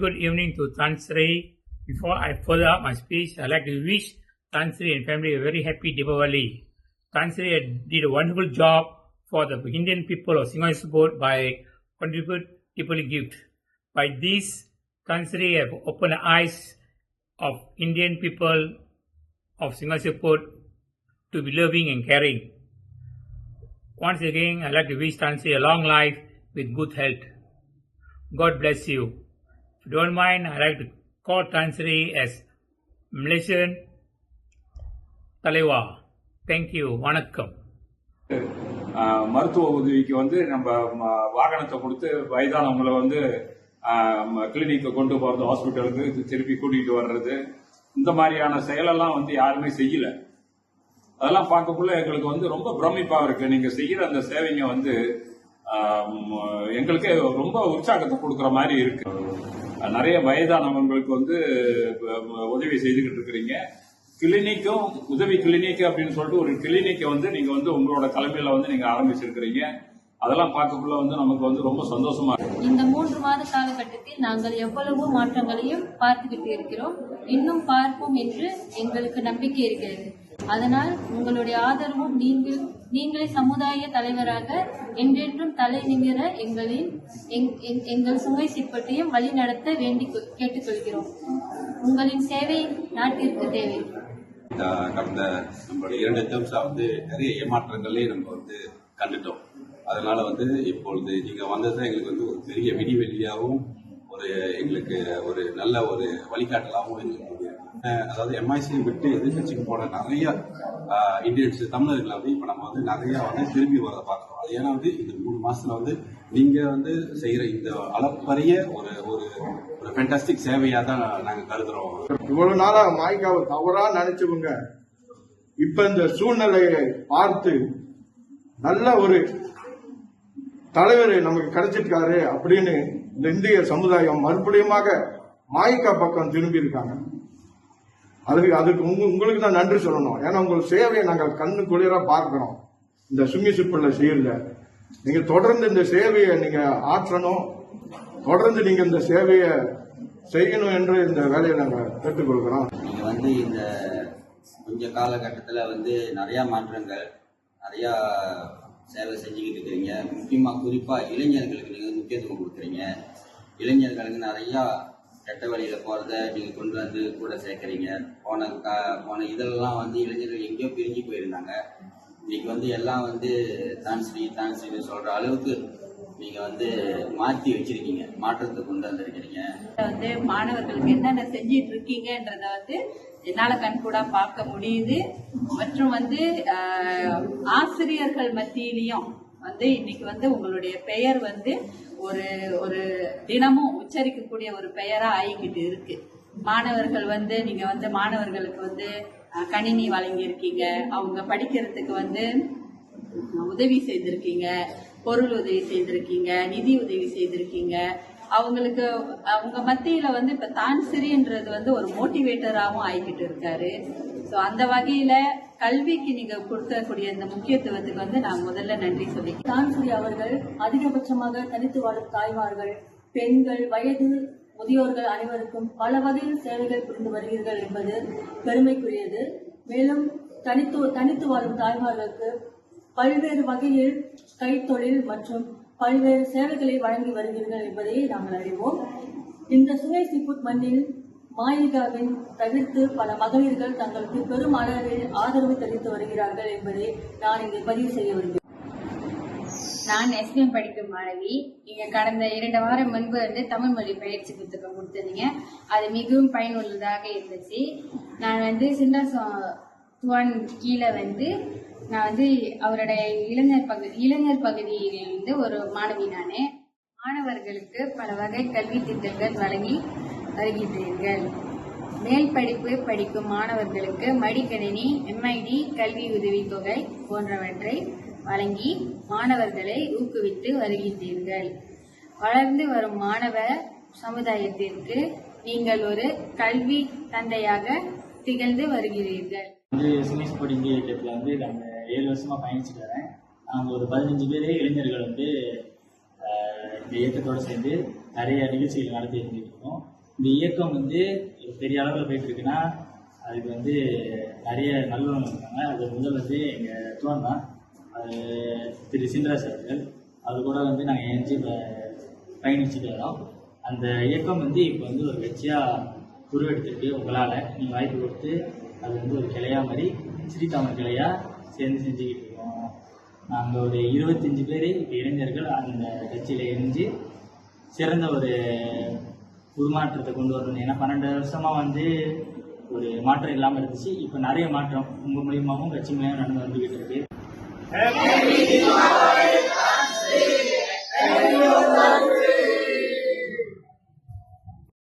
good evening to Tansri. Before I follow up my speech, I'd like to wish Tansri and family a very happy Deepavali. Tansri did a wonderful job for the Indian people of Singapore support by contributing Deepavali gift. By this, Tansri have opened the eyes of Indian people of Singapore support to be loving and caring. Once again, I'd like to wish Tansri a long life with good health. God bless you. If you don't mind, I'd like to call Tansri as Malaysian Talewa. Thank you. Vanakkam. மருத்துவ உதவிக்கு வந்து நம்ம வாகனத்தை கொடுத்து வயதானவங்களை வந்து கிளினிக்கு கொண்டு போறது, ஹாஸ்பிட்டலுக்கு திருப்பி கூட்டிகிட்டு வர்றது, இந்த மாதிரியான செயலெல்லாம் வந்து யாருமே செய்யல. அதெல்லாம் பார்க்கக்குள்ள எங்களுக்கு வந்து ரொம்ப பிரமிப்பா இருக்கு. நீங்க செய்யற அந்த சேவைங்க வந்து எங்களுக்கு ரொம்ப உற்சாகத்தை கொடுக்குற மாதிரி இருக்கு. நிறைய வயதானவங்களுக்கு வந்து உதவி செய்துகிட்டு இருக்கிறீங்க. கிளினிக்கும் உதவி கிளினிக் அப்படின்னு சொல்லிட்டு ஒரு கிளினிக்கை வந்து நீங்க வந்து உங்களோட தலைமையில வந்து நீங்க ஆரம்பிச்சிருக்கிறீங்க. அதெல்லாம் பார்க்கக்குள்ள வந்து நமக்கு வந்து ரொம்ப சந்தோஷமா இருக்கு. இந்த 3 மாத காலகட்டத்தில் நாங்கள் எவ்வளவோ மாற்றங்களையும் பார்த்துக்கிட்டு இருக்கிறோம். இன்னும் பார்ப்போம் என்று எங்களுக்கு நம்பிக்கை இருக்கிறது. அதனால் உங்களுடைய ஆதரவும் நீங்களே சமுதாய தலைவராக என்றென்றும் தலை நிமிர எங்கள் சுங்கை சிற்பத்தையும் வழி நடத்த வேண்டி கேட்டுக்கொள்கிறோம். உங்களின் சேவை நாட்டிற்கு தேவை. கடந்த நம்மளுடைய 2 டேர்ம்ஸா வந்து நிறைய ஏமாற்றங்களே நம்ம வந்து கண்டுட்டோம். அதனால வந்து இப்பொழுது நீங்க வந்தது எங்களுக்கு வந்து ஒரு பெரிய விடிவெளியாகவும் எங்களுக்கு ஒரு நல்ல ஒரு வழிகாட்டலாகவும் எங்களுக்கு அதாவது எம்ஐசி விட்டு எதிர்கட்சிக்கு போன நிறைய இந்தியன்ஸ் தமிழர்களை வந்து இப்ப நம்ம வந்து நிறைய வந்து திரும்பி வரதை பார்க்கிறோம். அது ஏன்னா வந்து இந்த 3 மாசத்துல வந்து நீங்க வந்து செய்யற இந்த அளப்பரிய ஒரு ஒரு ஒரு ஃபேண்டாஸ்டிக் சேவையா தான் நாங்க கருதுறோம். இவ்வளவு நாளா மாய்க்காவை தவறா நினைச்சவங்க இப்ப இந்த சூழ்நிலையை பார்த்து நல்ல ஒரு தலைவர் நமக்கு கிடைச்சிருக்காரு அப்படின்னு இந்த இந்திய சமுதாயம் மறுபடியுமாக மாய்க்கா பக்கம் திரும்பி இருக்காங்க. அதுக்கு உங்களுக்கு தான் நன்றி சொல்லணும். ஏன்னா உங்கள் சேவையை நாங்கள் கண்ணு குளிர பார்க்கிறோம். இந்த சுங்கி சிப்பில் செய்யல நீங்க தொடர்ந்து இந்த சேவையை நீங்க ஆற்றணும், தொடர்ந்து நீங்க இந்த சேவையை செய்யணும் என்று இந்த வேலையை நாங்கள் கேட்டுக்கொள்கிறோம். நீங்க வந்து இந்த கொஞ்ச காலகட்டத்தில் வந்து நிறைய மாற்றங்கள், நிறைய சேவை செஞ்சுக்கிட்டு இருக்கிறீங்க. முக்கியமா குறிப்பா இளைஞர்களுக்கு நீங்க முக்கியத்துவம் கொடுக்குறீங்க. இளைஞர்களுக்கு நிறைய கெட்ட வழியில போறத நீங்க கொண்டு வந்து கூட சேர்க்கிறீங்க. போன இதெல்லாம் வந்து இளைஞர்கள் எங்கேயோ பிரிஞ்சு போயிருந்தாங்க. இன்னைக்கு வந்து எல்லாம் வந்து தான்ஸ்ரீ சொல்ற அளவுக்கு நீங்க வந்து மாற்றி வச்சிருக்கீங்க, மாற்றத்தை கொண்டு வந்திருக்கிறீங்க. வந்து மாணவர்களுக்கு என்னென்ன செஞ்சிட்டு இருக்கீங்கன்றத வந்து என்னால கண்கூடா பார்க்க முடியுது. மற்றும் வந்து ஆசிரியர்கள் மத்தியிலையும் வந்து இன்னைக்கு வந்து உங்களுடைய பெயர் வந்து ஒரு ஒரு தினமும் உச்சரிக்கக்கூடிய ஒரு பெயரா ஆகிக்கிட்டு இருக்கு. மாணவர்கள் வந்து நீங்க வந்து மாணவர்களுக்கு வந்து கணினி வழங்கி இருக்கீங்க, அவங்க படிக்கிறதுக்கு வந்து உதவி செய்திருக்கீங்க, பொருள் உதவி செய்திருக்கீங்க, நிதி உதவி செய்திருக்கீங்க. அவங்களுக்கு அவங்க மத்தியில வந்து இப்ப தான்சிரின்றது வந்து ஒரு மோட்டிவேட்டராகவும் ஆகிக்கிட்டு இருக்காரு. ஸோ அந்த வகையில கல்விக்கு நீங்க கொடுக்கக்கூடிய இந்த முக்கியத்துவத்துக்கு வந்து நான் முதல்ல நன்றி சொல்லிக்கிறேன். தான்சிரி அவர்கள் அதிகபட்சமாக தனித்து வாழும் தாய்மார்கள், பெண்கள், வயது முதியோர்கள் அனைவருக்கும் பல வகையில் சேவைகள் புரிந்து வருகிறீர்கள் என்பது பெருமைக்குரியது. மேலும் தனித்து வாழும் தாய்மார்களுக்கு பல்வேறு வகையில் கைத்தொழில் மற்றும் பல்வேறு சேவைகளை வழங்கி வருகிறீர்கள் என்பதை நாங்கள் அறிவோம். இந்த சுங்கை சிப்புட் மண்ணில் மாயிகாவின் தவிர்த்து பல மகளிர்கள் தங்களுக்கு பெரும் அளவில் ஆதரவு தெரிவித்து வருகிறார்கள் என்பதை நான் இங்கே பதிவு செய்ய வருகிறேன். நான் எஸ்பிஎம் படிக்கும் மாணவி. நீங்க கடந்த 2 வாரம் முன்பு வந்து தமிழ் மொழி பயிற்சி புத்தகம் கொடுத்திருந்தீங்க. அது மிகவும் பயனுள்ளதாக இருந்துச்சு. நான் வந்து சிந்தாசுவான் கீழே வந்து நான் வந்து அவருடைய இளைஞர் பகுதியில் வந்து ஒரு மாணவி. நானே மாணவர்களுக்கு பல வகை கல்வி திட்டங்கள் வழங்கி வருகின்றீர்கள். மேல் படிப்பு படிக்கும் மாணவர்களுக்கு மடிக்கணினி, MID, கல்வி உதவித்தொகை போன்றவற்றை வழங்கி மாணவர்களை ஊக்குவித்து வருகின்றீர்கள். வளர்ந்து வரும் மாணவ சமுதாயத்திற்கு நீங்கள் ஒரு கல்வி தந்தையாக திகழ்ந்து வருகிறீர்கள். இந்திய இயக்கத்தில் வந்து நாங்கள் 7 வருஷமா பயணிச்சுட்டு வரேன். நாங்கள் ஒரு 15 பேர் இளைஞர்கள் வந்து இந்த இயக்கத்தோடு சேர்ந்து நிறைய நிகழ்ச்சிகள் நடத்தி இருந்துருக்கோம். இந்த இயக்கம் வந்து பெரிய அளவில் போயிட்டு இருக்குன்னா அதுக்கு வந்து நிறைய நல்லவங்க இருக்காங்க. அது முதல் வந்து எங்கள் தோன் தான், அது திரு சின்ராஜ் அவர்கள். அது கூட வந்து நாங்கள் இணைஞ்சு பயணிச்சுட்டு வரோம். அந்த இயக்கம் வந்து இப்போ வந்து ஒரு கட்சியாக உருவெடுத்திருக்கு. உங்களால் நீங்கள் வாய்ப்பு கொடுத்து அது வந்து ஒரு கிளையாக மாதிரி ஸ்ரீதாமன் கிளையாக சேர்ந்து செஞ்சுக்கிட்டு இருக்கோம். நாங்கள் ஒரு 25 பேர் இளைஞர்கள் அந்த கட்சியில் இணைஞ்சு சிறந்த ஒரு உருமாற்றத்தை கொண்டு வரணும். ஏன்னா 12 வருஷமாக வந்து ஒரு மாற்றம் இல்லாமல் இருந்துச்சு. இப்போ நிறைய மாற்றம் உங்கள் மூலியமாகவும் கட்சி மூலியமாக நடந்து வந்துக்கிட்டு இருக்கு.